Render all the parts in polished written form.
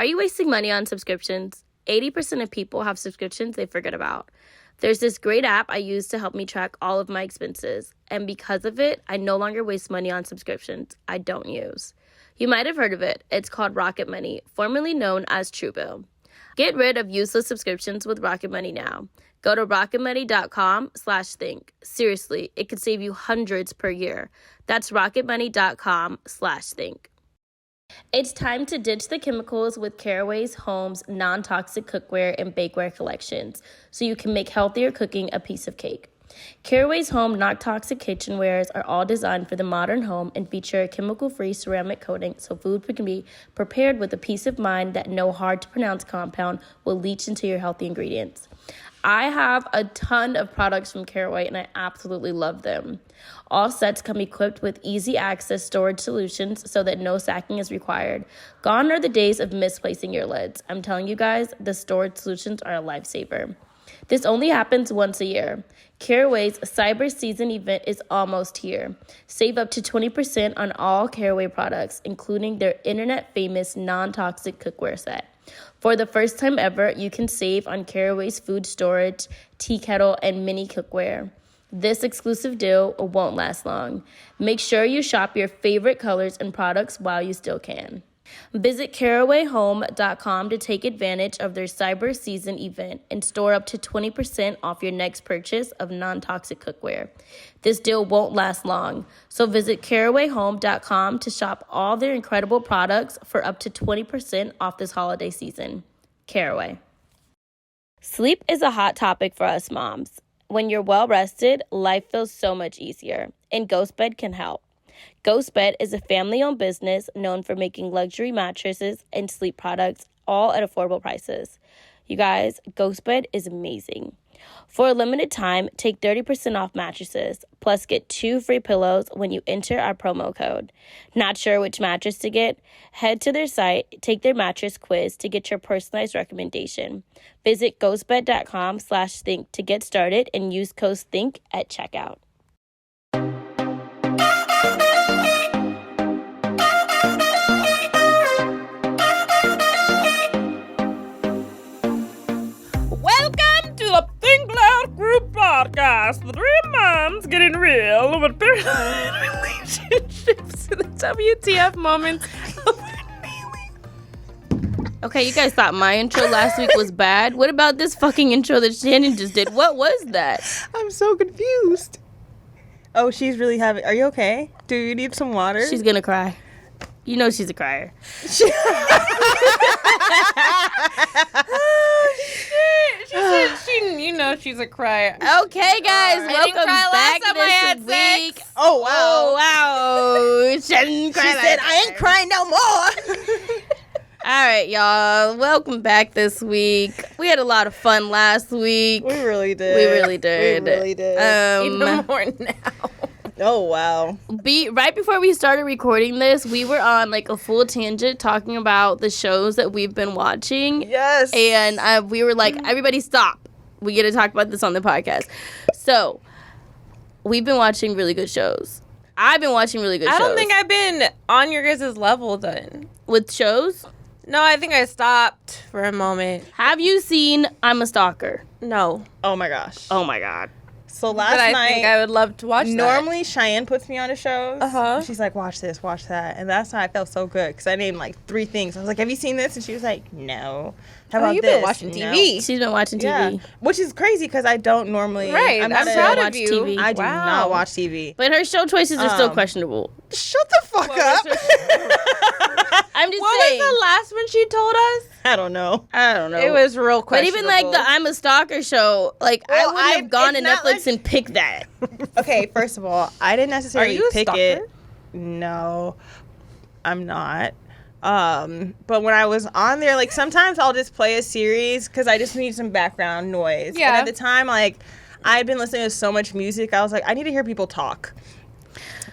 Are you wasting money on subscriptions? 80% of people have subscriptions they forget about. There's this great app I use to help me track all of my expenses, and because of it, I no longer waste money on subscriptions I don't use. You might have heard of it. It's called Rocket Money, formerly known as Truebill. Get rid of useless subscriptions with Rocket Money now. Go to rocketmoney.com/think. Seriously, it could save you hundreds per year. That's rocketmoney.com/think. It's time to ditch the chemicals with Caraway's Home's non-toxic cookware and bakeware collections so you can make healthier cooking a piece of cake. Caraway's Home non-toxic kitchenwares are all designed for the modern home and feature a chemical-free ceramic coating so food can be prepared with a peace of mind that no hard-to-pronounce compound will leach into your healthy ingredients. I have a ton of products from Caraway and I absolutely love them. All sets come equipped with easy access storage solutions so that no sacking is required. Gone are the days of misplacing your lids. I'm telling you guys, the storage solutions are a lifesaver. This only happens once a year. Caraway's Cyber Season event is almost here. Save up to 20% on all Caraway products, including their internet-famous non-toxic cookware set. For the first time ever, you can save on Caraway's food storage, tea kettle, and mini cookware. This exclusive deal won't last long. Make sure you shop your favorite colors and products while you still can. Visit carawayhome.com to take advantage of their Cyber Season event and store up to 20% off your next purchase of non-toxic cookware. This deal won't last long, so visit carawayhome.com to shop all their incredible products for up to 20% off this holiday season. Caraway. Sleep is a hot topic for us moms. When you're well rested, life feels so much easier, and GhostBed can help. GhostBed is a family-owned business known for making luxury mattresses and sleep products, all at affordable prices. You guys, GhostBed is amazing. For a limited time, take 30% off mattresses, plus get 2 free pillows when you enter our promo code. Not sure which mattress to get? Head to their site, take their mattress quiz to get your personalized recommendation. Visit ghostbed.com/think to get started and use code THINK at checkout. Podcast, the 3 moms getting real with relationships and the WTF moments. Okay, you guys thought my intro last week was bad. What about this fucking intro that Shannon just did? What was that? I'm so confused. Oh, she's really having... Are you okay? Do you need some water? She's gonna cry. You know she's a crier. Oh, shit. She said she's a crier. Okay, guys, welcome back this week. Sex. Oh, wow. Oh, wow. She said, I ain't crying no more. All right, y'all. Welcome back this week. We had a lot of fun last week. We really did. Even more now. Oh, wow. Right before we started recording this, we were on like a full tangent talking about the shows that we've been watching. Yes. And we were like, everybody stop. We get to talk about this on the podcast. So, we've been watching really good shows. I've been watching really good shows. I don't think I've been on your guys' level then. With shows? No, I think I stopped for a moment. Have you seen I'm a Stalker? No. Oh my gosh. Oh my God. So last night, I think I would love to watch normally Cheyenne puts me on the shows. Uh-huh. She's like, watch this, watch that. And last night I felt so good because I named like 3 things. I was like, have you seen this? And she was like, no. How about you've this? been watching No. TV. She's been watching TV. Yeah. Which is crazy because I don't normally. Right. I'm I'm not proud a, of you. TV. I do Wow. not watch TV. But her show choices are still questionable. Shut the fuck up. I'm just What saying. was the last one she told us? I don't know. It was real But questionable. even like the I'm a Stalker show, like I Well, wouldn't have gone to it's not Netflix like- and picked that. Okay, first of all, I didn't necessarily Are you a pick stalker? it. No, I'm not. But when I was on there, like sometimes I'll just play a series because I just need some background noise. Yeah. And at the time, like I'd been listening to so much music, I was like, I need to hear people talk.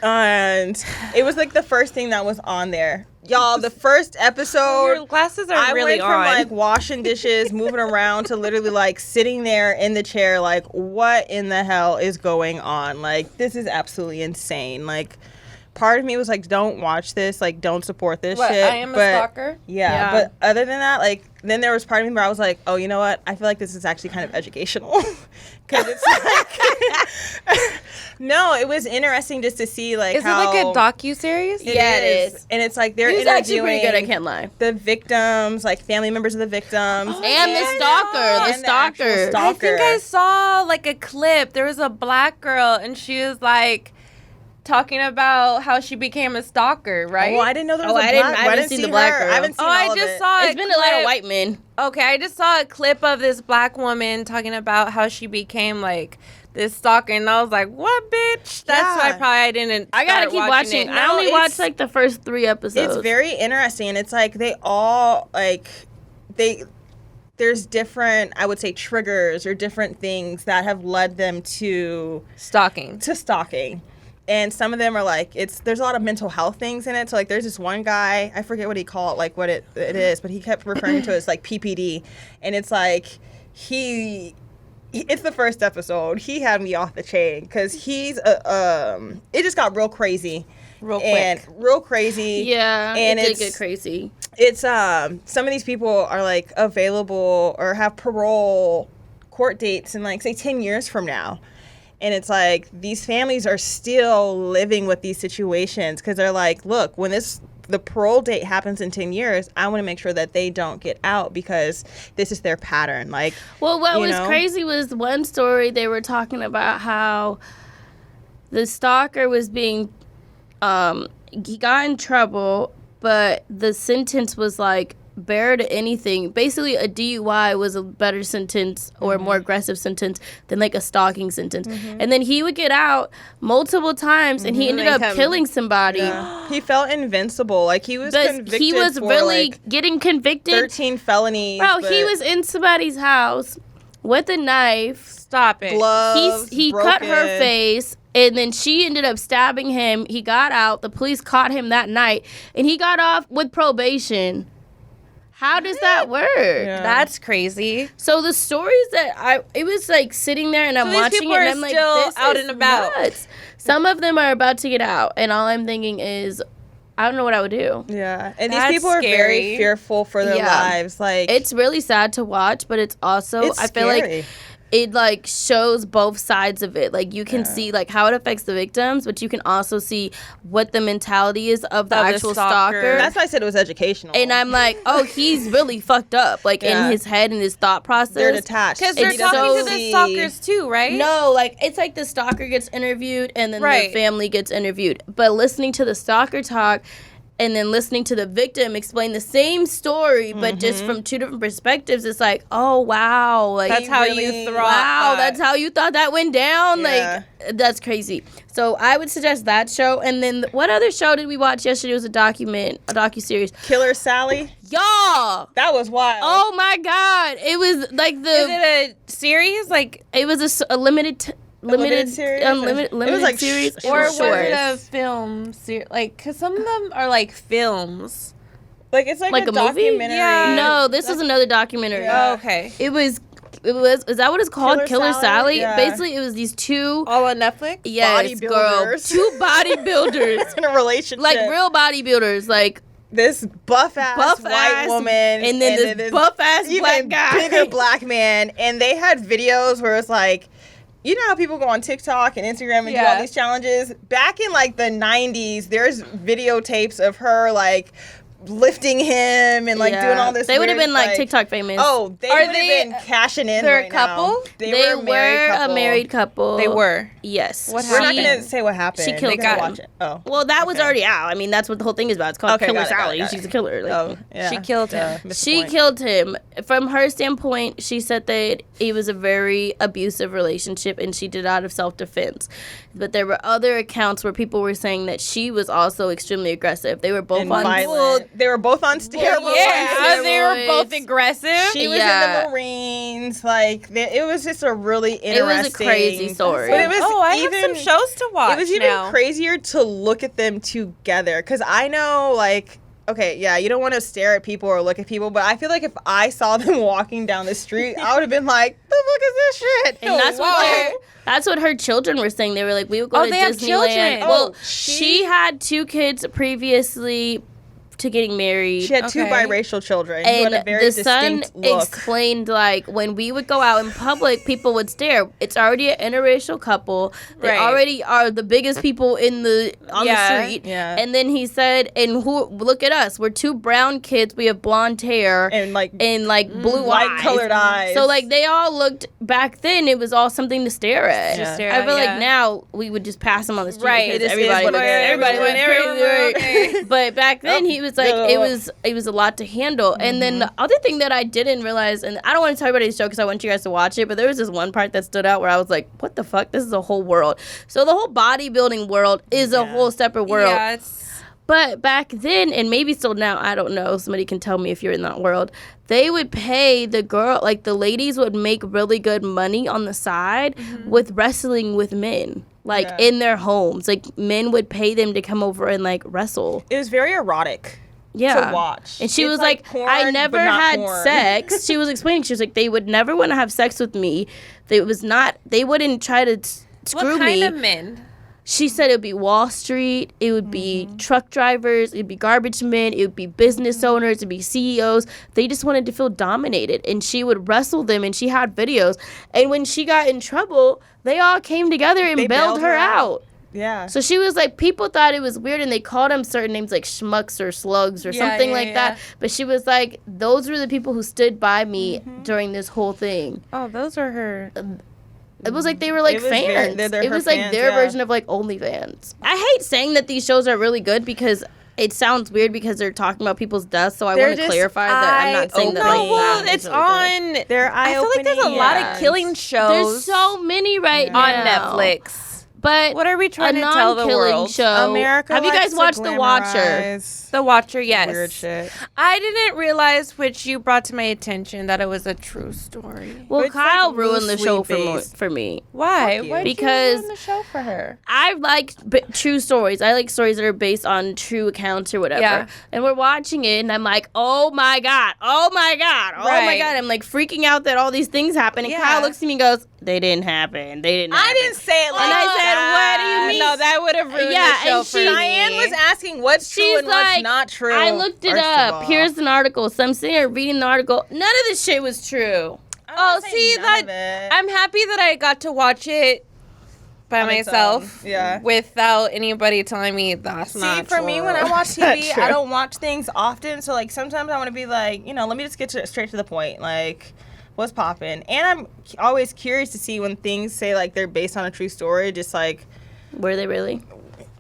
And it was like the first thing that was on there. Y'all, the first episode, Your glasses are I really went from on. like washing dishes, moving around to literally like sitting there in the chair like, what in the hell is going on? Like, this is absolutely insane. Like, part of me was like, don't watch this, like, don't support this What, shit. I am a stalker? Yeah, but other than that, like, then there was part of me where I was like, oh, you know what? I feel like this is actually kind of educational. Because it's like, no, it was interesting just to see, like, Is how. it like a docu-series? Yeah, it is. And it's like they're He's actually pretty good, I interviewing can't lie. the victims, like, family members of the victims. And the stalker, the And the actual stalker. stalker. I think I saw like a clip. There was a black girl and she was like talking about how she became a stalker, right? Oh, I didn't know there was Oh, a I didn't- black. I haven't seen the black her. girl. I haven't seen Oh, all I of just it. saw It's been a lot of clip. white men. Okay, I just saw a clip of this black woman talking about how she became like this stalker, and I was like, "What, bitch?" That's why I didn't. I gotta start keep watching. it. I only watched like the first 3 episodes. It's very interesting. It's like they all there's different, I would say, triggers or different things that have led them to stalking. And some of them are like, there's a lot of mental health things in it. So like there's this one guy, I forget what he called, like what it is, but he kept referring to it as like PPD. And it's like it's the first episode. He had me off the chain because he's it just got real crazy. Real crazy. Yeah, and it did it's get crazy. It's some of these people are like available or have parole court dates in like say 10 years from now. And it's like these families are still living with these situations because they're like, look, when the parole date happens in 10 years, I want to make sure that they don't get out because this is their pattern. Like, well, what was crazy was one story they were talking about how the stalker was being, he got in trouble, but the sentence was like bare to anything. Basically, a DUI was a better sentence or a more aggressive sentence than like a stalking sentence. And then he would get out multiple times, and he ended up killing somebody. Yeah. He felt invincible. Like he was convicted. He was for really like getting convicted. 13 felonies. Bro, he was in somebody's house with a knife. Stop it. Gloves. He cut her face. And then she ended up stabbing him. He got out. The police caught him that night. And he got off with probation. How does that work? Yeah. That's crazy. So the stories that it was like sitting there and I'm these watching people it and are I'm like, still this out is and about. nuts. Some of them are about to get out. And all I'm thinking is, I don't know what I would do. Yeah. And That's these people are very scary. fearful for their lives. Like It's really sad to watch, but it's also, I feel like it like shows both sides of it. Like you can see like how it affects the victims, but you can also see what the mentality is of the actual stalker. That's why I said it was educational. And I'm like, oh, he's really fucked up, like in his head and his thought process. They're detached. Because they're It's talking so- to the stalkers too, right? No, like it's like the stalker gets interviewed and then the family gets interviewed. But listening to the stalker talk and then listening to the victim explain the same story, but just from 2 different perspectives, it's like, oh wow, like That's how you thought. wow, that's how you thought that went down. Yeah. Like that's crazy. So I would suggest that show. And then what other show did we watch yesterday? It was a docu-series. Killer Sally. Y'all. That was wild. Oh my God. It was like Is it a series? Like, it was a limited series? unlimited It was like series or was short. it a film series? Like, because some of them are like films. Like it's like Like a a movie? documentary. Yeah. No, this was another documentary. Yeah. Oh, okay. It was is that what it's called? Killer Killer Sally? Yeah. Basically it was these 2 All on Netflix? yes, girl, bodybuilders. 2 bodybuilders. in a relationship. Like real bodybuilders, like this buff ass white woman and then this buff ass black guy. bigger black man, and they had videos where it's like, you know how people go on TikTok and Instagram and do all these challenges? Back in like the 90s, there's videotapes of her like lifting him and like doing all this. They would have weird, been like TikTok famous. Oh, they would have been cashing in. They're right a couple? Now. They were a married couple. They were. Yes. What We're not happened? gonna say what happened. She killed They gotta him. watch it. Oh, Well, that was okay. already out. I mean, that's what the whole thing is about. It's called Okay, Killer got it, Sally. got it. She's a killer. Like, Oh, yeah. She killed him. Missed the she point. killed him. From her standpoint, she said that it was a very abusive relationship and she did it out of self-defense. But there were other accounts where people were saying that she was also extremely aggressive. They were both And on violent. They were both on steroids. Yeah, they were both steroids. aggressive. She was Yeah. in the Marines. Like, it was just a really It interesting. was a crazy story. But it was I even have some shows to watch It was even now. crazier to look at them together because I know, like, okay, yeah, you don't want to stare at people or look at people, but I feel like if I saw them walking down the street, I would have been like, the fuck is this shit? And that's what her children were saying. They were like, we would go to they have Disneyland. children. Well, she had 2 kids previously to getting married. She had 2 biracial children. And who had a very the son distinct look. explained, like, when we would go out in public, people would stare. It's already an interracial couple. They already are the biggest people on the street. Yeah. And then he said, look at us. We're 2 brown kids. We have blonde hair. And, like, blue light-colored eyes. So, like, they all looked, back then, it was all something to stare at. Just stare I at, feel like now we would just pass them on the street. Right. Because It is what it is. everybody went crazy. But back then, he was like, no. it was a lot to handle. And then the other thing that I didn't realize, and I don't want to talk about this show because I want you guys to watch it, but there was this one part that stood out where I was like, what the fuck? This is a whole world. So the whole bodybuilding world is a whole separate world. Yeah, But back then, and maybe still now, I don't know, somebody can tell me if you're in that world, they would pay the girl, like the ladies would make really good money on the side with wrestling with men. Like in their homes. Like men would pay them to come over and like wrestle. It was very erotic. To watch. And she It's was like porn, I never but not had porn. sex. She was explaining. She was like, they would never want to have sex with me. They wouldn't try to screw what kind me. of men? She said it would be Wall Street, it would be truck drivers, it would be garbage men, it would be business owners, it would be CEOs. They just wanted to feel dominated. And she would wrestle them, and she had videos. And when she got in trouble, they all came together and bailed her out. Yeah. So she was like, people thought it was weird, and they called them certain names like schmucks or slugs or something like that. But she was like, those were the people who stood by me during this whole thing. Oh, those are her. It was like they were like fans. It was like their version of like OnlyFans. I hate saying that these shows are really good because it sounds weird because they're talking about people's deaths. So I want to clarify that I'm not saying that. No, well, that it's is really good. on. They're I feel like there's a lot of killing shows. There's so many right now on Netflix. But what are we trying to tell the world? Show. America Have you guys watched The Watcher? The Watcher, yes. Weird shit. I didn't realize, which you brought to my attention, that it was a true story. Well, It's Kyle like ruined the show loosely for me. Why? you. Why did Because you ruin the show for her? I like true stories. I like stories that are based on true accounts or whatever. Yeah. And we're watching it, and I'm like, oh my God, oh my God, oh my Right. God. I'm like freaking out that all these things happen. And Kyle looks at me and goes, they didn't happen. They didn't happen. I didn't say it like And I said, that. what do you mean? No, that would have ruined the show and for Cheyenne me. was asking what's true She's and what's like, not true. I looked it first of up. all. Here's an article. So I'm sitting here reading the article. None of this shit was true. I'm Oh, not saying see, none of that it. I'm happy that I got to watch it by On its myself. own, yeah. Without anybody telling me that's not See, for true. me, when I watch TV, True. I don't watch things often. So, like, sometimes I want to be like, let me just get straight to the point. Like, what's popping? And I'm always curious to see when things say, like, they're based on a true story. Just, like, Were they really?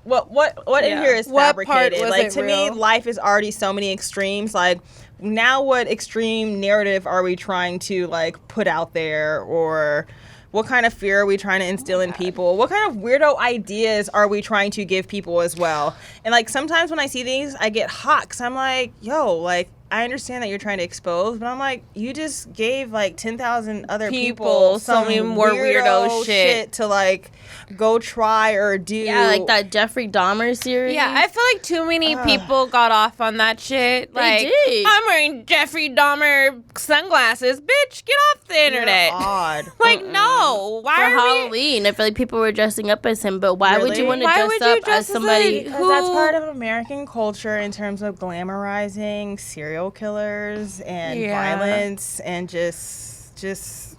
what in here is What part fabricated? was Like, it to me, real? life is already so many extremes. Like, now what extreme narrative are we trying to, like, put out there? Or what kind of fear are we trying to instill in people? What kind of weirdo ideas are we trying to give people as well? And, like, sometimes when I see these, I get hot because I'm like, yo, like, I understand that you're trying to expose, but I'm like, you just gave, like, 10,000 other people some more weirdo shit to, like, go try or do. Yeah, like that Jeffrey Dahmer series. Yeah, I feel like too many people got off on that shit. Like, did. I'm wearing Jeffrey Dahmer sunglasses. Bitch, get off the internet. You're odd. Like, no. Why For are we... Halloween, I feel like people were dressing up as him, but why would you Really? want to Why dress would you up dress as as somebody? a- Because that's part of American culture in terms of glamorizing serial killers and Yeah. violence and just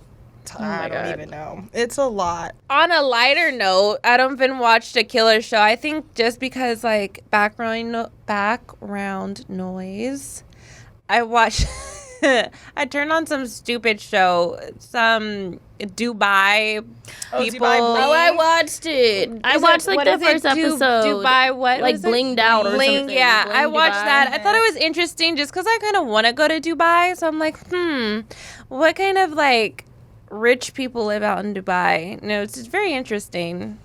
I don't God. even know. It's a lot. On a lighter note, I don't been watched a killer show. I think just because, like, background noise, I watched... I turned on some stupid show, some Dubai people. Dubai Oh, I watched it. I watched like the first episode. Dubai, what like was it? blinged out or Bling, something. yeah, Bling I watched Dubai. that. I thought it was interesting just because I kind of want to go to Dubai. So I'm like, what kind of like rich people live out in Dubai? No, it's just very interesting.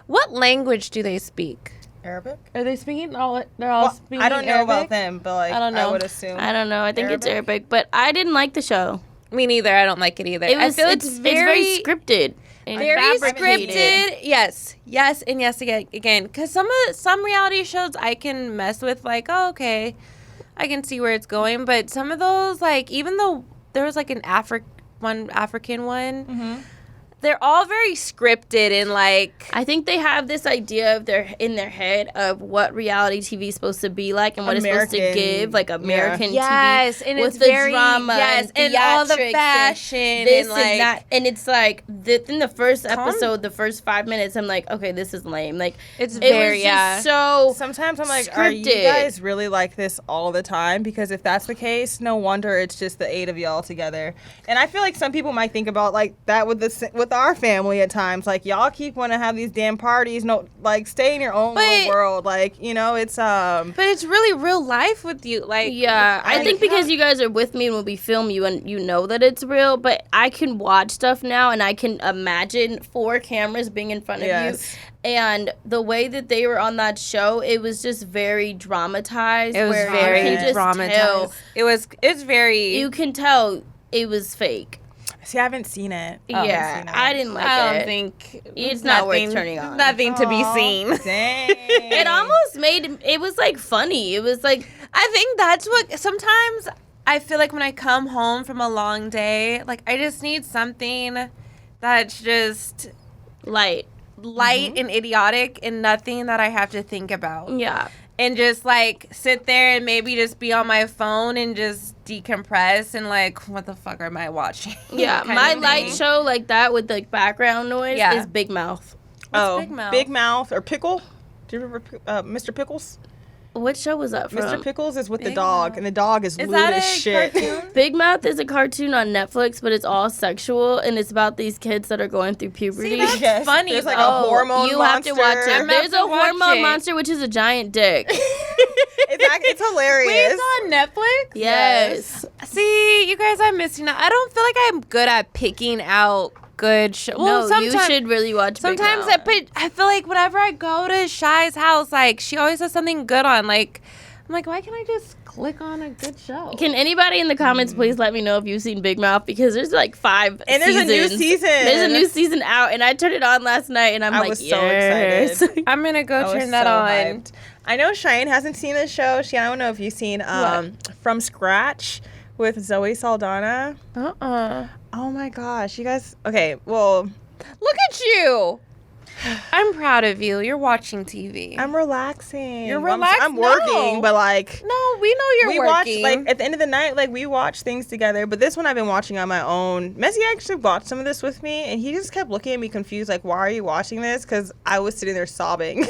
What language do they speak? Arabic? Are they speaking all? They're all Well, speaking. I don't know Arabic? about them, but like I don't know. would assume. I don't know. I think it's Arabic? Arabic, but I didn't like the show. Me neither. I don't like it either. It was, I feel it's very scripted. And very fabricated. scripted. Yes, and yes again. Because some reality shows I can mess with, like, oh, okay, I can see where it's going. But some of those, like, even though there was like an African one, they're all very scripted and like. I think they have this idea of in their head of what reality TV is supposed to be like and what it's supposed to give, like American TV. Yes, and with it's the very drama, and all the fashion and this and like and that. And it's like in the first episode, the first 5 minutes, I'm like, okay, this is lame. Like it was just so. Sometimes I'm like, scripted. are you guys really like this all the time? Because if that's the case, no wonder it's just the 8 of y'all together. And I feel like some people might think about like that with our family at times. Like, y'all keep wanting to have these damn parties. No, like, stay in your own little world. Like, you know, it's But it's really real life with you. Like, yeah, I think because you guys are with me when we film you and you know that it's real, but I can watch stuff now and I can imagine 4 cameras being in front of you. And the way that they were on that show, it was just very dramatized. It was very dramatized. It's very. You can tell it was fake. See, I haven't seen it. I didn't like it. I don't think it's not worth turning on. Nothing to be seen. Dang. It almost made it was like funny. It was like I think that's what sometimes I feel like when I come home from a long day, like I just need something that's just light and idiotic and nothing that I have to think about. Yeah. And just like sit there and maybe just be on my phone and just decompress and like, what the fuck am I watching? Yeah, my light show like that with like background noise is Big Mouth. What's Big Mouth? Big Mouth or Pickle? Do you remember Mr. Pickles? What show was that from? Mr. Pickles is with the dog, and the dog is lewd that as a shit. cartoon? Big Mouth is a cartoon on Netflix, but it's all sexual, and it's about these kids that are going through puberty. See, that's funny. There's like a hormone you monster. have to watch it. I'm There's a have to watch hormone it. monster, which is a giant dick. It's hilarious. Wait, it's on Netflix? Yes. See, you guys, I'm missing out. I don't feel like I'm good at picking out good shows. Well, No, you should really watch Big Sometimes Mouth. I feel like whenever I go to Shy's house, like, she always has something good on. Like, I'm like, why can't I just click on a good show? Can anybody in the comments please let me know if you've seen Big Mouth? Because there's like 5 And there's seasons. a new season. There's a new season out, and I turned it on last night, and I was so excited. I'm going to go I was turn that so on. hyped. I know Cheyenne hasn't seen this show. Cheyenne, I don't know if you've seen From Scratch with Zoe Saldana. Oh my gosh, you guys. Okay, well, Look at you. I'm proud of you. You're watching TV. I'm relaxing. You're Well, relaxed? I'm working, No. but like. No, we know you're We working. watch, like, at the end of the night, like, we watch things together. But this one I've been watching on my own. Messi actually watched some of this with me, and he just kept looking at me confused, like, why are you watching this? Because I was sitting there sobbing.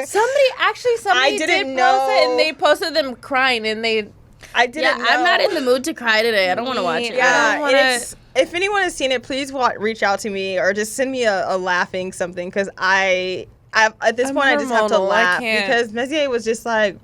Somebody didn't did know. post it, and they posted them crying, and they... I didn't know. I'm not in the mood to cry today. I don't want to watch it. Yeah, I don't wanna- and if anyone has seen it, please reach out to me or just send me a laughing something, because I at this point I just have to hormonal. I laugh can't. because Messier was just like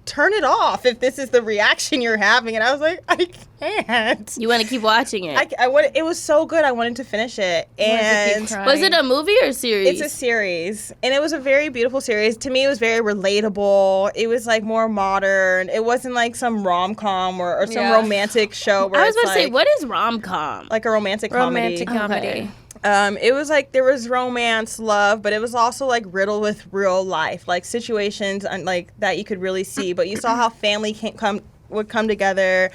turn it off if this is the reaction you're having, and I was like, I can't. You want to keep watching it? It was so good. I wanted to finish it, and Was it a movie or a series? it's a series, and it was a very beautiful series. To me, it was very relatable. It was like more modern. It wasn't like some rom-com or some romantic show where I was it's about to say, like- what is rom-com? like a romantic Romantic comedy. comedy. It was like there was romance, love, but it was also like riddled with real life, like situations and like that you could really see. But you saw how family would come together.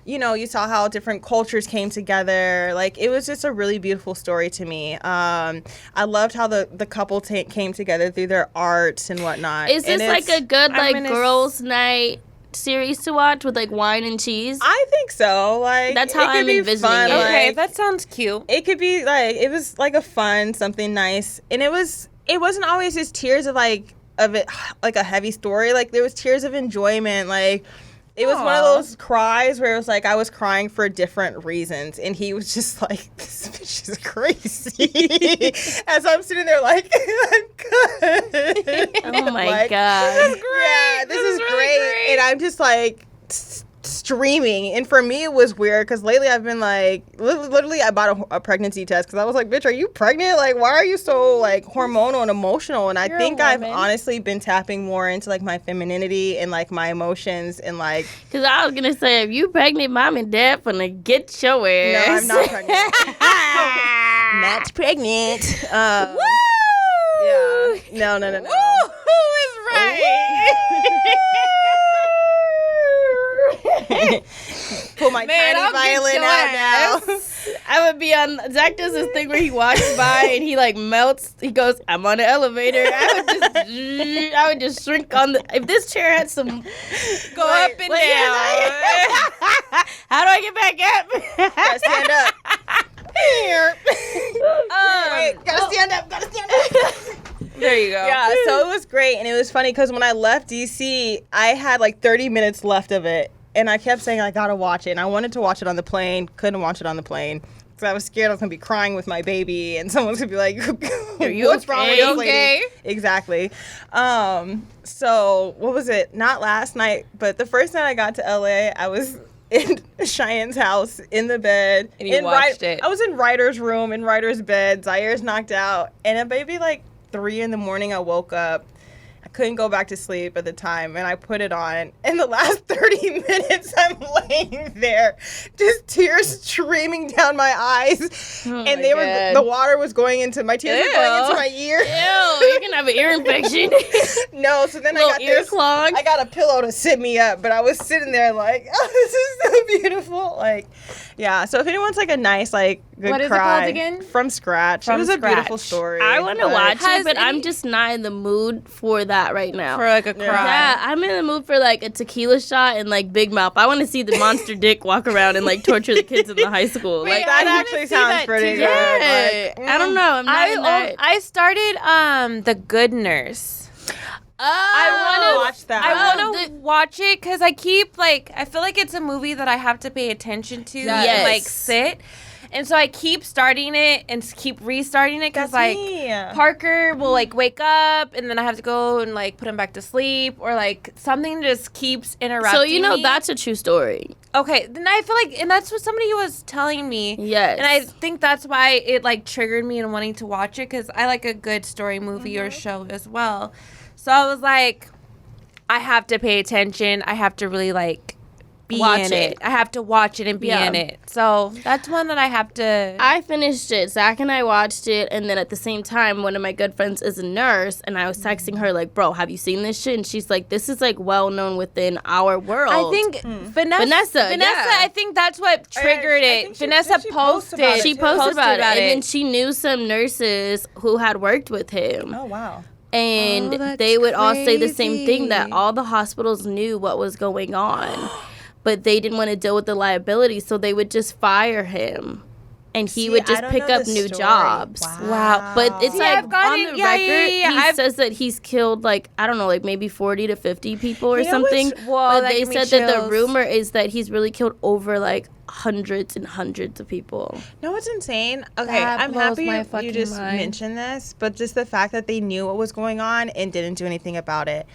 You know, you saw how different cultures came together. Like, it was just a really beautiful story to me. I loved how the couple came together through their art and whatnot. Is this And like a good I'm like gonna girls' night series to watch with like wine and cheese? I think so. Like, That's how it could I'm be envisioning fun, it. Okay, like- that sounds cute. It could be like, it was like a fun something nice, and it wasn't always just tears of it like a heavy story. Like, there was tears of enjoyment. Like, it was one of those cries where it was like I was crying for different reasons, and he was just like, this bitch is crazy. As I'm sitting there like, I'm good. Oh my Like, god! Yeah, this is really great. And I'm just like streaming. And for me, it was weird because lately I've been like, literally, I bought a pregnancy test because I was like, bitch, are you pregnant? Like, why are you so like hormonal and emotional? And I You're a think I've woman. honestly been tapping more into like my femininity and like my emotions and like, Because I was gonna say, if you pregnant, mom and dad finna get your no, ass. I'm not pregnant. Not pregnant. Woo! Yeah. No. Woo is right. Pull my Man, tiny I'll get violin your out now. I would be on. Zach does this thing where he walks by and he like melts. He goes, "I'm on an elevator." I would just shrink on the. If this chair had some, Go up and down. how do I get back up? Gotta stand up. Gotta stand up. Gotta stand up. There you go. Yeah, so it was great, and it was funny because when I left DC, I had like 30 minutes left of it, and I kept saying I gotta watch it, and I wanted to watch it on the plane, couldn't watch it on the plane. So I was scared I was gonna be crying with my baby, and someone's gonna be like, "What's wrong with this lady?" Exactly. So what was it? Not last night, but the first night I got to LA, I was in Cheyenne's house in the bed. And you watched it. I was in Ryder's room, in Ryder's bed. Zaire's knocked out, and at maybe like 3 a.m, I woke up. I couldn't go back to sleep at the time, and I put it on. In the last 30 minutes, I'm laying there, just tears streaming down my eyes, and the water was going into my tears were going into my ear. Ew, you're gonna have an ear infection. No, so then I got ear clog. I got a pillow to sit me up, but I was sitting there like, oh, this is so beautiful. Like, yeah. So if anyone's like a nice, like, good What is it cry called again? From Scratch. From It was a beautiful Scratch. story. I want to watch Has it, but any- I'm just not in the mood for that right now. For like a cry. Yeah, I'm in the mood for like a tequila shot and like Big Mouth. I want to see the monster dick walk around and like torture the kids in the high school. Wait, Like That I wanna actually see sounds that pretty too. good. yeah, Like, I don't know. I'm not in that. I started The Good Nurse. I want to watch that. I want to watch it because I keep like I feel like it's a movie that I have to pay attention to and like Yes. sit, and so I keep starting it and keep restarting it because That's like me. Parker will like wake up and then I have to go and like put him back to sleep or like something just keeps interrupting. So you know me. that's a true story. Okay, then I feel like, and that's what somebody was telling me. Yes. And I think that's why it like triggered me in wanting to watch it because I like a good story movie or show as well. So I was like, I have to pay attention. I have to really like be Watch in it. it. I have to watch it and be Yeah. in it. So that's one that I have to. I finished it. Zach and I watched it, and then at the same time, one of my good friends is a nurse, and I was texting her like, "Bro, have you seen this shit?" And she's like, "This is like well known within our world." I think Vanessa, yeah. I think that's what triggered I it. think she- Vanessa she posted about posted. it she too. posted about it, and then it. she knew some nurses who had worked with him. Oh, wow. And Oh, that's they would all say the same thing, that crazy. all the hospitals knew what was going on, but they didn't want to deal with the liability, so they would just fire him, and he See, would I just don't pick know up the new story. jobs. Wow. But it's See, like I've gotten- on the yeah, record, yeah, he I've- says that he's killed like, I don't know, like maybe 40 to 50 people or You know something. what's- Whoa, But that they gave me said that the chills. rumor is that he's really killed over like hundreds and hundreds of people. No, what's insane? Okay, That I'm blows happy my you fucking just mind. mentioned this, but just the fact that they knew what was going on and didn't do anything about it.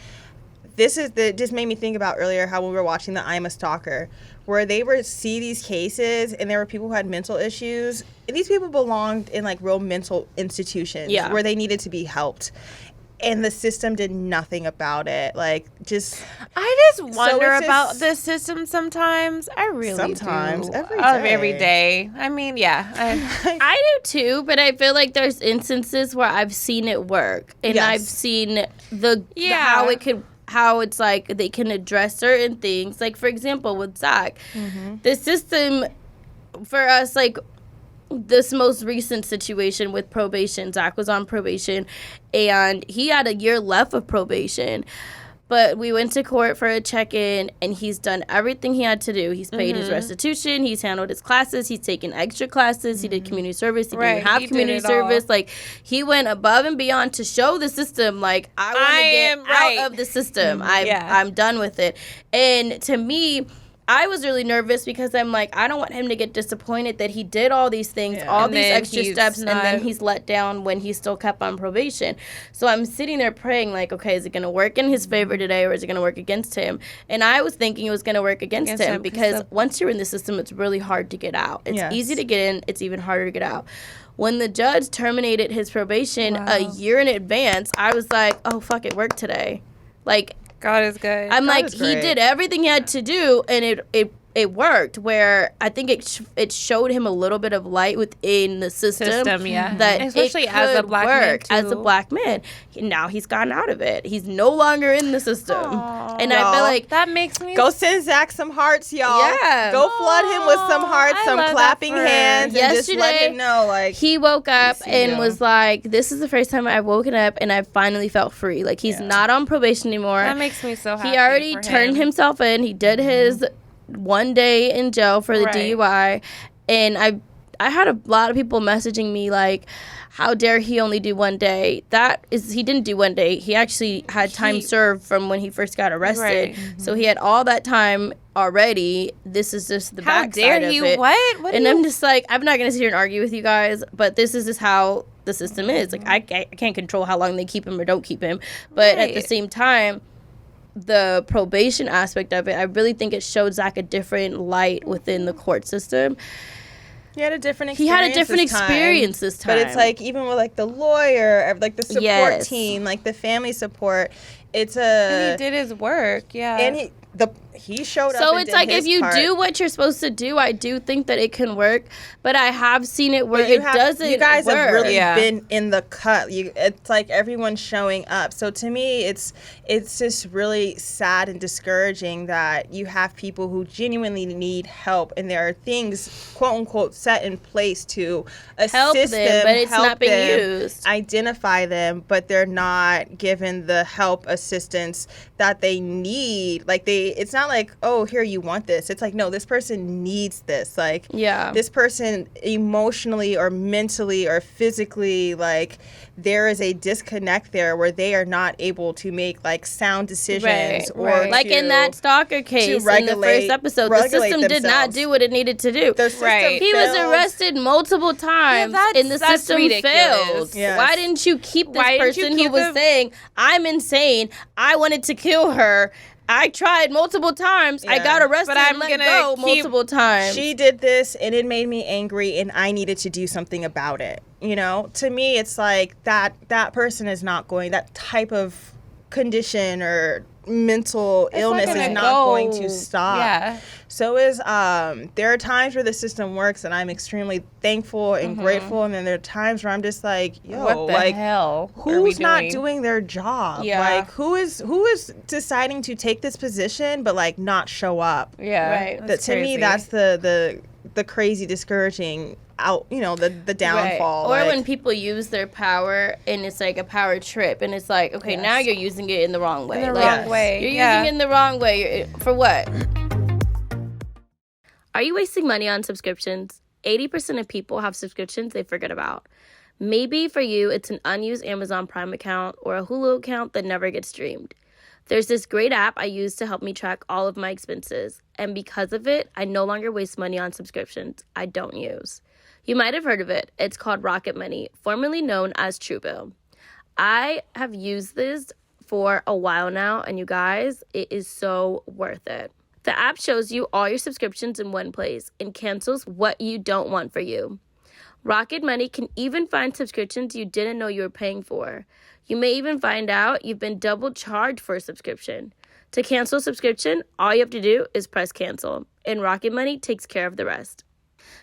Just made me think about earlier how we were watching the I'm a Stalker, where they were see these cases and there were people who had mental issues, and these people belonged in like real mental institutions Yeah. where they needed to be helped. And the system did nothing about it. Like, just I just wonder it's about just- the system sometimes. I really Sometimes, do. every day. day. I mean, yeah. I do too, but I feel like there's instances where I've seen it work, and Yes. I've seen the Yeah. how it's like they can address certain things. Like for example, with Zach, the system for us, like this most recent situation with probation, Zach was on probation, and he had a year left of probation. But we went to court for a check-in, and he's done everything he had to do. He's paid his restitution. He's handled his classes. He's taken extra classes. He did community service. He Right, didn't have he did community it all. service. Like, he went above and beyond to show the system, like, I want to get am right. out of the system. Yeah. I'm done with it. And to me, I was really nervous because I'm like, I don't want him to get disappointed that he did all these things, all And these then extra he's steps, and then not- he's let down when he still kept on probation. So I'm sitting there praying, like, okay, is it going to work in his favor today, or is it going to work against him? And I was thinking it was going to work against Against him him, 'cause because the- once you're in the system, it's really hard to get out. It's Yes. easy to get in. It's even harder to get out. When the judge terminated his probation a year in advance, I was like, oh, fuck, it worked today. Like, God is good. I'm like, is he great. did everything he had to do, and it it worked, where I think it showed him a little bit of light within the system yeah. that Especially it as a could black man, work as a too. black man. Now he's gotten out of it. He's no longer in the system. And I Y'all, feel like That makes me Go send Zach some hearts, y'all. Yeah. Go flood him with some hearts, I some love that clapping for her. hands, and just let Yesterday, him know, like, he woke up see and you. was like, this is the first time I've woken up and I finally felt free. Like, he's not on probation anymore. That makes me so happy. He already for turned him. himself in. He did his 1 day in jail for the Right. DUI. And I had a lot of people messaging me like, how dare he only do 1 day? He didn't do 1 day. He actually had time served from when he first got arrested. Right. So he had all that time already. This is just the How backside dare of he? it. What And I'm just like, I'm not going to sit here and argue with you guys, but this is just how the system is. Like, I can't control how long they keep him or don't keep him. But at the Right. same time, the probation aspect of it, I really think it showed Zach a different light within the court system. he had a different He experience. had a different experience this time. But it's like, even with like the lawyer, like the support Yes. team, like the family support, it's And he did his work. Yeah. and he showed up. so and it's did like, his if you part. do what you're supposed to do, I do think that it can work. But I have seen it where But you it have- doesn't You guys work. have really Yeah. been in the cut. It's like everyone's showing up. So to me, it's just really sad and discouraging that you have people who genuinely need help, and there are things, quote unquote, set in place to assist Help them, but it's help not being them, used. identify them, but they're not given the help, assistance that they need. Like it's not like, oh, here, you want this. It's like, no, this person needs this. Like, Yeah. this person emotionally or mentally or physically, like, there is a disconnect there where they are not able to make like sound decisions or like in that stalker case in the regulate- first episode, the regulate system did not themselves. do what it needed to do. The system Right. He was fails. arrested multiple times, and the that's system ridiculous. failed. Yes. Why didn't you keep this Why didn't you person who keep was him? saying, I'm insane, I wanted to kill her, I tried multiple times, I Yeah. got arrested But I'm and let gonna go keep- multiple times. She did this and it made me angry and I needed to do something about it. You know, to me, it's like that person is not going, that type of condition or mental illness is gonna not going to go. stop. Yeah. So there are times where the system works and I'm extremely thankful and grateful, and then there are times where I'm just like, yo, What the like, hell? are we who's not doing their job? Yeah. Like, who is deciding to take this position but like not show up? Yeah. Right. That to me, that's the crazy, discouraging the downfall. Right. Or like, when people use their power and it's like a power trip, and it's like, okay, now you're using it in the wrong way. In the Like, wrong way. You're Yeah. using it in the wrong way. For what? Are you wasting money on subscriptions? 80% of people have subscriptions they forget about. Maybe for you, it's an unused Amazon Prime account or a Hulu account that never gets streamed. There's this great app I use to help me track all of my expenses, and because of it, I no longer waste money on subscriptions I don't use. You might have heard of it. It's called Rocket Money, formerly known as Truebill. I have used this for a while now, and you guys, it is so worth it. The app shows you all your subscriptions in one place and cancels what you don't want for you. Rocket Money can even find subscriptions you didn't know you were paying for. You may even find out you've been double charged for a subscription. To cancel a subscription, all you have to do is press cancel, and Rocket Money takes care of the rest.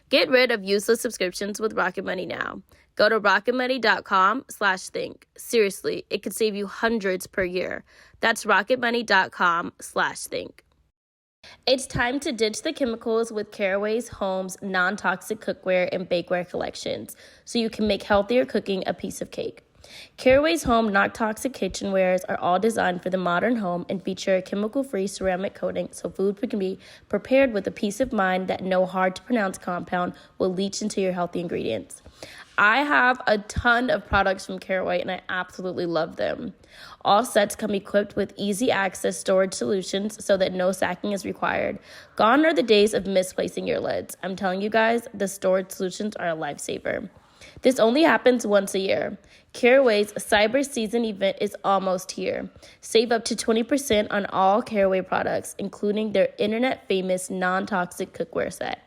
Get rid of useless subscriptions with Rocket Money now. Go to rocketmoney.com/think. Seriously, it could save you hundreds per year. That's rocketmoney.com/think. It's time to ditch the chemicals with Caraway's Home's non-toxic cookware and bakeware collections so you can make healthier cooking a piece of cake. Caraway's Home non-toxic kitchenwares are all designed for the modern home and feature a chemical-free ceramic coating so food can be prepared with a peace of mind that no hard-to-pronounce compound will leach into your healthy ingredients. I have a ton of products from Caraway and I absolutely love them. All sets come equipped with easy access storage solutions so that no sacking is required. Gone are the days of misplacing your lids. I'm telling you guys, the storage solutions are a lifesaver. This only happens once a year. Caraway's Cyber Season event is almost here. Save up to 20% on all Caraway products, including their internet-famous non-toxic cookware set.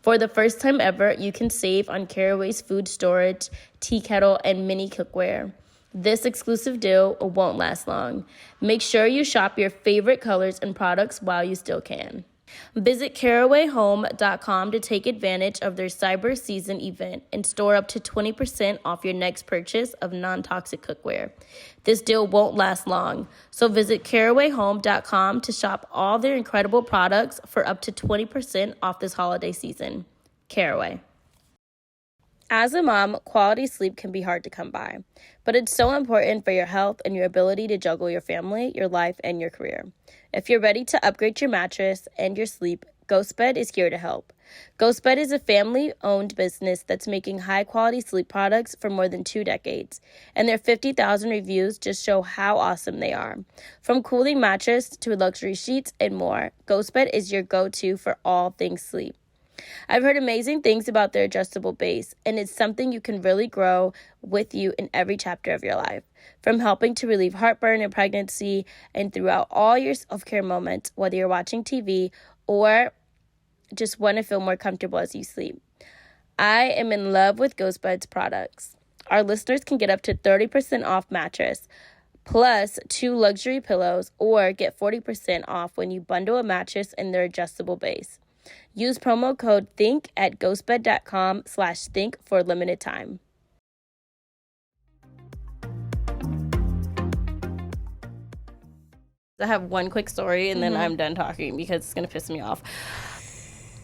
For the first time ever, you can save on Caraway's food storage, tea kettle, and mini cookware. This exclusive deal won't last long. Make sure you shop your favorite colors and products while you still can. Visit carawayhome.com to take advantage of their Cyber Season event and store up to 20% off your next purchase of non-toxic cookware. This deal won't last long, so visit carawayhome.com to shop all their incredible products for up to 20% off this holiday season. Caraway. As a mom, quality sleep can be hard to come by, but it's so important for your health and your ability to juggle your family, your life, and your career. If you're ready to upgrade your mattress and your sleep, GhostBed is here to help. GhostBed is a family-owned business that's making high-quality sleep products for more than 2 decades, and their 50,000 reviews just show how awesome they are. From cooling mattress to luxury sheets and more, GhostBed is your go-to for all things sleep. I've heard amazing things about their adjustable base, and it's something you can really grow with you in every chapter of your life. From helping to relieve heartburn in pregnancy and throughout all your self-care moments, whether you're watching TV or just want to feel more comfortable as you sleep. I am in love with GhostBed's products. Our listeners can get up to 30% off mattress, plus 2 luxury pillows, or get 40% off when you bundle a mattress and their adjustable base. Use promo code THINK at ghostbed.com/think for a limited time. I have one quick story and then I'm done talking because it's going to piss me off.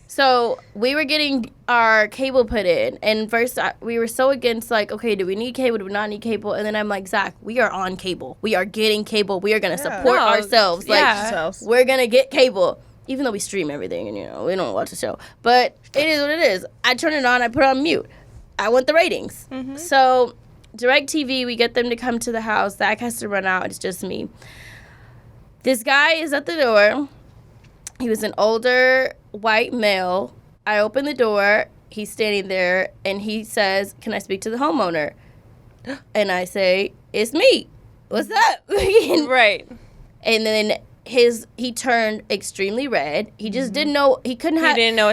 So we were getting our cable put in, and first we were so against, like, okay, do we need cable, do we not need cable? And then I'm like, Zach, we are on cable. We are getting cable. We are going to support ourselves. Like, we're going to get cable. Even though we stream everything and, we don't watch the show. But it is what it is. I turn it on. I put it on mute. I want the ratings. So DirecTV, we get them to come to the house. Zach has to run out. It's just me. This guy is at the door. He was an older white male. I open the door. He's standing there, and he says, "Can I speak to the homeowner?" And I say, "It's me. What's up?" Right. And then he turned extremely red. He just didn't know. He didn't know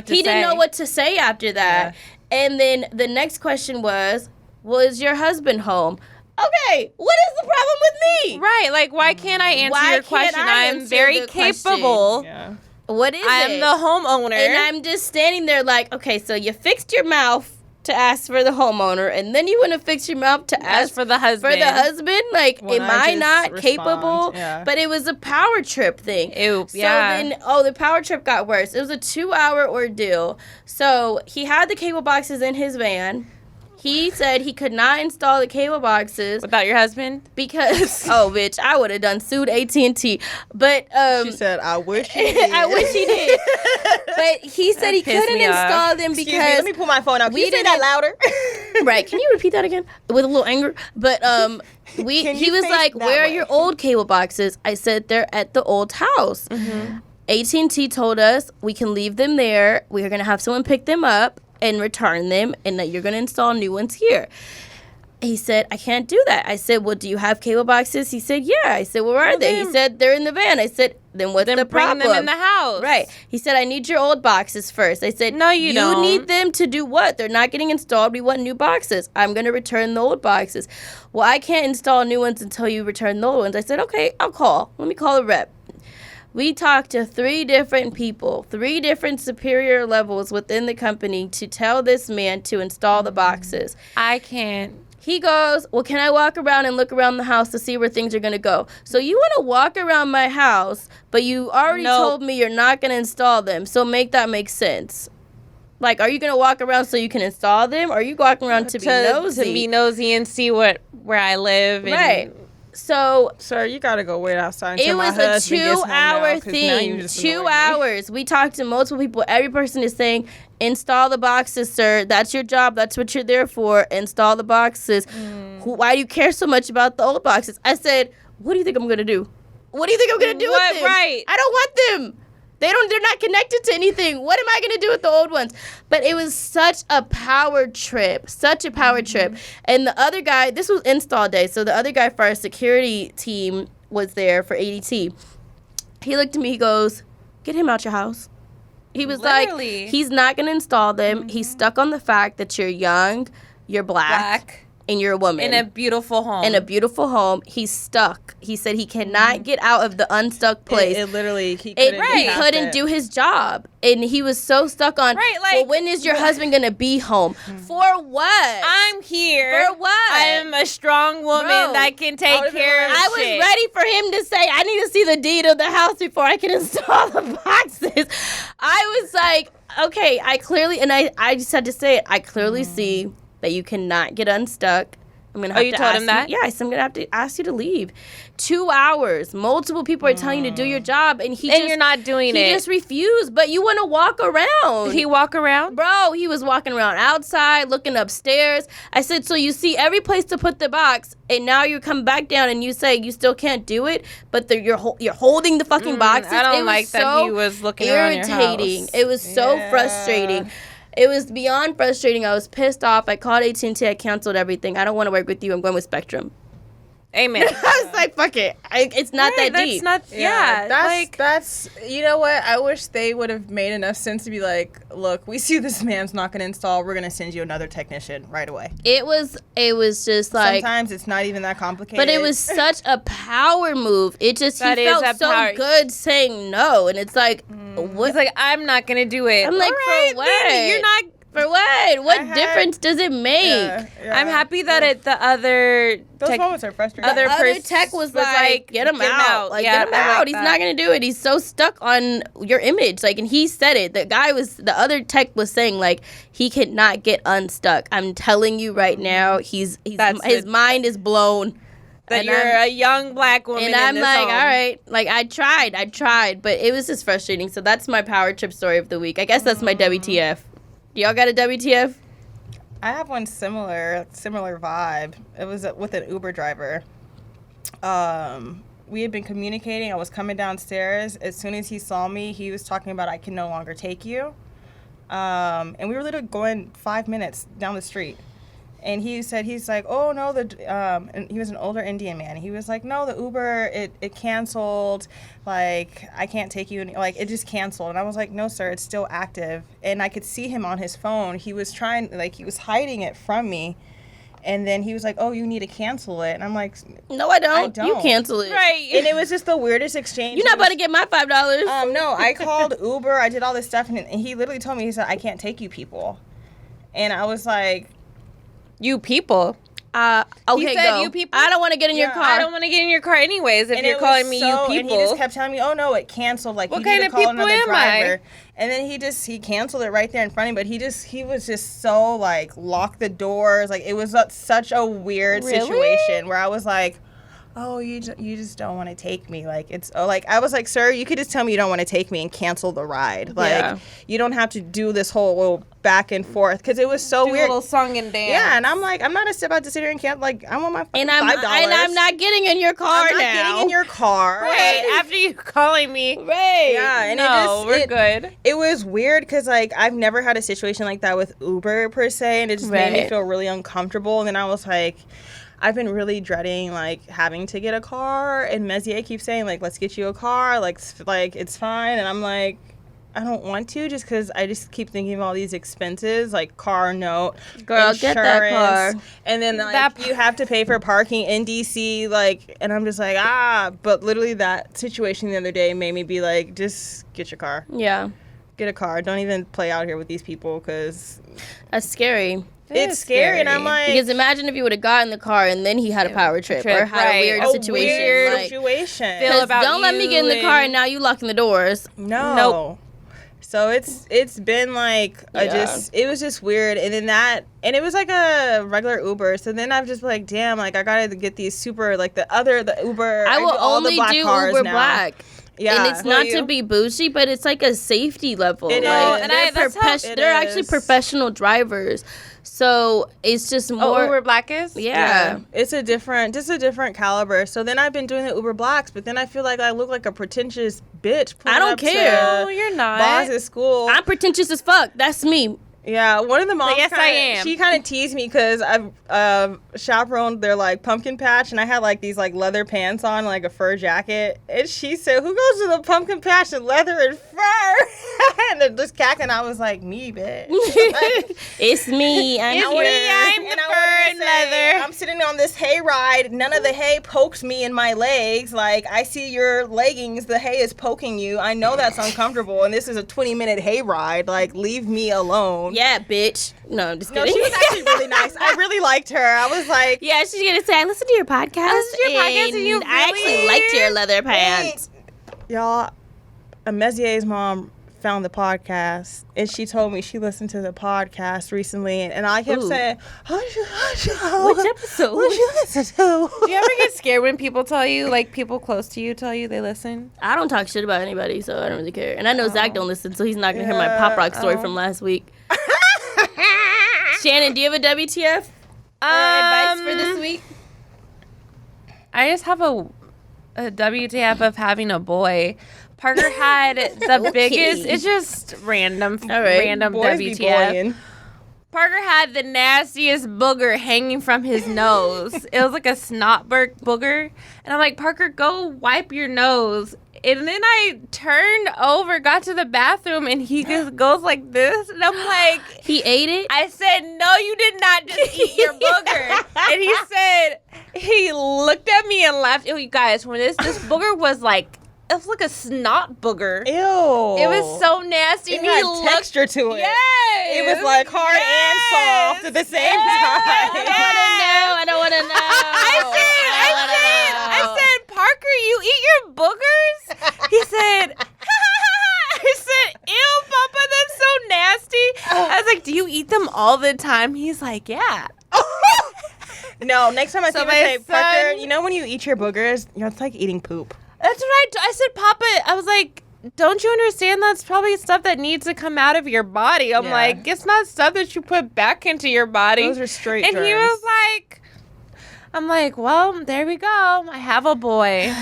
what to say after that. Yeah. And then the next question was, "Well, is your husband home?" Okay, what is the problem with me? Right, like, why can't I answer your question? I'm very capable. Yeah. What is I'm it? the homeowner. And I'm just standing there like, okay, so you fixed your mouth to ask for the homeowner, and then you want to fix your mouth to ask for the husband. Like, am I not capable? Yeah. But it was a power trip thing. Ew, so then, the power trip got worse. It was a 2-hour ordeal. So he had the cable boxes in his van. He said he could not install the cable boxes without your husband because bitch, I would have sued AT&T. But she said, "I wish he did." I wish he did. But he said he couldn't install them because. Excuse me, let me pull my phone out. Can you say that louder? Right? Can you repeat that again with a little anger? But he was like, "Where are your old cable boxes?" I said, "They're at the old house." AT&T told us we can leave them there. We are gonna have someone pick them up and return them, and that you're going to install new ones here. He said, "I can't do that." I said, "Well, do you have cable boxes?" He said, "Yeah." I said, "Well, where are they?" He said, "They're in the van." I said, "Then what's the problem?" Bring them in the house. Right. He said, "I need your old boxes first." I said, "No, you don't. You need them to do what? They're not getting installed. We want new boxes. I'm going to return the old boxes." "Well, I can't install new ones until you return the old ones." I said, "Okay, I'll call. Let me call a rep." We talked to 3 different people, 3 different superior levels within the company to tell this man to install the boxes. I can't. He goes, "Well, can I walk around and look around the house to see where things are going to go?" So you want to walk around my house, but you already told me you're not going to install them. So make that make sense. Like, are you going to walk around so you can install them? Or are you walking around to be nosy? To be nosy and see where I live. And right. So, sir, you gotta go wait outside until it was a 2-hour thing. 2 hours. We talked to multiple people. Every person is saying, "Install the boxes, sir. That's your job. That's what you're there for. Install the boxes." Why do you care so much about the old boxes? I said, "What do you think I'm gonna do? What do you think I'm gonna do with them? Right. I don't want them. They're not connected to anything. What am I going to do with the old ones?" But it was such a power trip. And the other guy, this was install day, so the other guy for our security team was there for ADT. He looked at me, he goes, "Get him out your house." He was like, he's not going to install them. He's stuck on the fact that you're young, you're black. and you're a woman. In a beautiful home. In a beautiful home. He's stuck. He said he cannot get out of the unstuck place. It literally, he couldn't do his job. And he was so stuck on, well, when is your husband going to be home? For what? I'm here. For what? I'm a strong woman that can take care of I was ready for him to say, I need to see the deed of the house before I can install the boxes. I was like, okay, I clearly, and I just had to say it, I clearly see that you cannot get unstuck. I'm gonna have you told him that? Yeah, I'm gonna have to ask you to leave. 2 hours. Multiple people are telling you to do your job, and you're not doing it. He just refused. But you want to walk around. Did he walk around? Bro, he was walking around outside, looking upstairs. I said, so you see every place to put the box, and now you come back down and you say you still can't do it, but you're holding the fucking boxes. I don't like that he was looking around your house. It was so frustrating. It was beyond frustrating. I was pissed off. I called AT&T. I canceled everything. I don't want to work with you. I'm going with Spectrum. Amen. I was like, fuck it. It's not that deep. That's you know what? I wish they would have made enough sense to be like, look, we see this man's not going to install. We're going to send you another technician right away. It was just like, sometimes it's not even that complicated. but it was such a power move. It just, he felt so good saying no. And it's like, what? He's like, I'm not going to do it. I'm like, right, for what? Baby, you're not. For what? What difference does it make? Yeah. I'm happy that the other those moments are frustrating. The other tech was like, get him out. Like, get him out. He's not going to do it. He's so stuck on your image. Like, and he said it. The other tech was saying, like, he cannot get unstuck. I'm telling you right now, his mind is blown. That you're a young black woman. And I'm like, home. all right. Like, I tried. But it was just frustrating. So that's my power trip story of the week. I guess that's my WTF. Do y'all got a WTF? I have one similar vibe. It was with an Uber driver. We had been communicating. I was coming downstairs. As soon as he saw me, he was talking about, I can no longer take you. And we were literally going 5 minutes down the street. And he said, he's like, oh, no, and he was an older Indian man. He was like, no, the Uber, it canceled. Like, I can't take you. Like, it just canceled. And I was like, no, sir, it's still active. And I could see him on his phone. He was he was hiding it from me. And then he was like, oh, you need to cancel it. And I'm like, no, I don't. You cancel it. Right. And it was just the weirdest exchange. You're not about to get my $5. No, I called Uber. I did all this stuff. And he literally told me, he said, I can't take you people. And I was like, you people. Okay, he said, go. You people. I don't want to get in your car. I don't want to get in your car anyways. If you're calling me you people, and he just kept telling me, "Oh no, it canceled." Like, what you kind need of to call people another am driver. I? And then he canceled it right there in front of me. But he was just so like locked the doors. Like, it was such a weird situation where I was like, oh, you just don't want to take me. Like, I was like, sir, you could just tell me you don't want to take me and cancel the ride. Like, you don't have to do this whole little back and forth, because it was so weird. A little song and dance. Yeah, and I'm like, I'm not about to sit here and cancel. Like, I want my $5. And I'm not getting in your car I'm not getting in your car. Right, after you calling me. Right. Yeah, and we're good. It was weird because, like, I've never had a situation like that with Uber per se, and it just made me feel really uncomfortable. And then I was like, I've been really dreading, like, having to get a car, and Messier keeps saying, like, let's get you a car, like it's fine, and I'm like, I don't want to, just because I just keep thinking of all these expenses, like car note, girl, insurance, get that car, and then like you have to pay for parking in DC, like, and I'm just like, but literally that situation the other day made me be like, just get your car. Yeah. Get a car. Don't even play out here with these people, because that's scary. It's scary, and I'm like... Because imagine if you would have gotten the car and then he had a power trip or had a weird situation. Weird situation. Feel about don't let me get in the car and now you locking the doors. No. Nope. So it's been like it was just weird, and then it was like a regular Uber. So then I'm just like, damn, like I gotta get these super, like the Uber. I will only do Uber now. Black. Yeah, and it's not to be bougie, but it's like a safety level. It like, is. And they're actually professional drivers. So it's just more. Uber Black is? Yeah. It's a different caliber. So then I've been doing the Uber Blacks, but then I feel like I look like a pretentious bitch. I don't care. No, you're not. Boss at school. I'm pretentious as fuck. That's me. Yeah, one of the moms. Yes, I am. She kind of teased me because I've chaperoned their like pumpkin patch, and I had like these like leather pants on, like a fur jacket. And she said, "Who goes to the pumpkin patch in leather and fur?" And started just cackling. I was like, me, bitch. It's me. I'm It's here. me, I'm the fur and leather. I'm sitting on this hay ride. None of the hay pokes me in my legs. Like, I see your leggings. The hay is poking you. I know that's uncomfortable. And this is a 20-minute hay ride. Like, leave me alone. Yeah, bitch. No, I'm just No, kidding. she was actually really nice. I really liked her. I was like, Yeah, she's gonna say, I listened to your podcast. I listened to your podcast and you I actually really- liked your leather pants. y'all, Mezier's mom found the podcast, and she told me she listened to the podcast recently, and I kept Ooh. saying, Which episode? What you listen to? Do you ever get scared when people tell you, like people close to you tell you they listen? I don't talk shit about anybody, so I don't really care. And I know Zach don't listen, so he's not gonna hear my pop rock story from last week. Shannon, do you have a WTF or advice for this week? I just have a WTF of having a boy. Parker had the biggest. It's just random, All right. random Boys be WTF. boying. Parker had the nastiest booger hanging from his nose. It was like a snot booger, and I'm like, Parker, go wipe your nose. And then I turned over, got to the bathroom, and he just goes like this, and I'm like, He ate it? I said, no, you did not just eat your booger. And he said, he looked at me and laughed. Oh, you guys, when this booger was like, it was like a snot booger. Ew. It was so nasty. It and he had looked, texture to it. yes. It was like hard and soft at the same time. I don't want to know. I said, Parker, you eat your boogers? He said, I said, ew, Papa, that's so nasty. I was like, do you eat them all the time? He's like, yeah. No, next time I see So him, I say, my Parker, son- you know when you eat your boogers, it's like eating poop. That's what I said, Papa. I was like, don't you understand that's probably stuff that needs to come out of your body? I'm Yeah. like, it's not stuff that you put back into your body. Those are straight And he germs. was like, I'm like, well, there we go. I have a boy.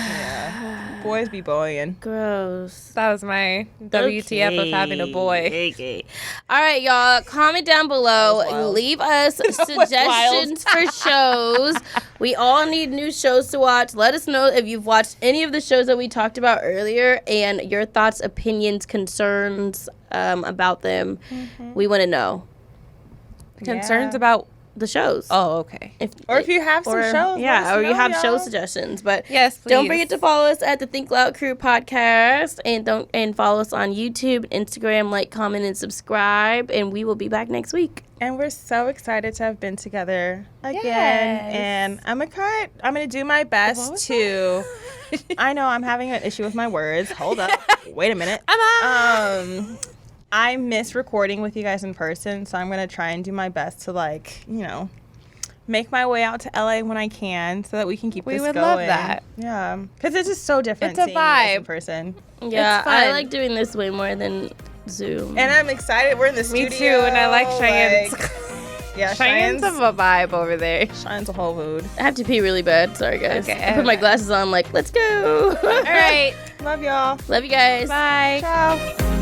Boys be boying. Gross. That was my WTF of having a boy. Okay. All right, y'all. Comment down below. wild. Leave us suggestions for shows. We all need new shows to watch. Let us know if you've watched any of the shows that we talked about earlier and your thoughts, opinions, concerns about them. We want to know Concerns Yeah. about, the shows. oh, okay. Or if you have some shows, let yeah, us or you know, have show y'all. suggestions. But Yes, please. don't forget to follow us at the Think Loud Crew podcast, and follow us on YouTube, Instagram, like, comment, and subscribe. And we will be back next week. And we're so excited to have been together again. Yes. And I'm gonna do my best to. I know I'm having an issue with my words. Hold up. Wait a minute. I miss recording with you guys in person, so I'm gonna try and do my best to, like, make my way out to LA when I can, so that we can keep We this would going. love that. Yeah, because it's just so different. It's a seeing you guys in vibe. person. Yeah, It's I fun. like doing this way more than Zoom. And I'm excited. We're in the Me studio. too, and I like Cheyenne's. Yeah, Cheyenne's Cheyenne's a vibe over there. Cheyenne's a whole mood. I have to pee really bad. Sorry, guys. Okay. I put my glasses on, like, let's go. All right. Love y'all. Love you guys. Bye. Ciao.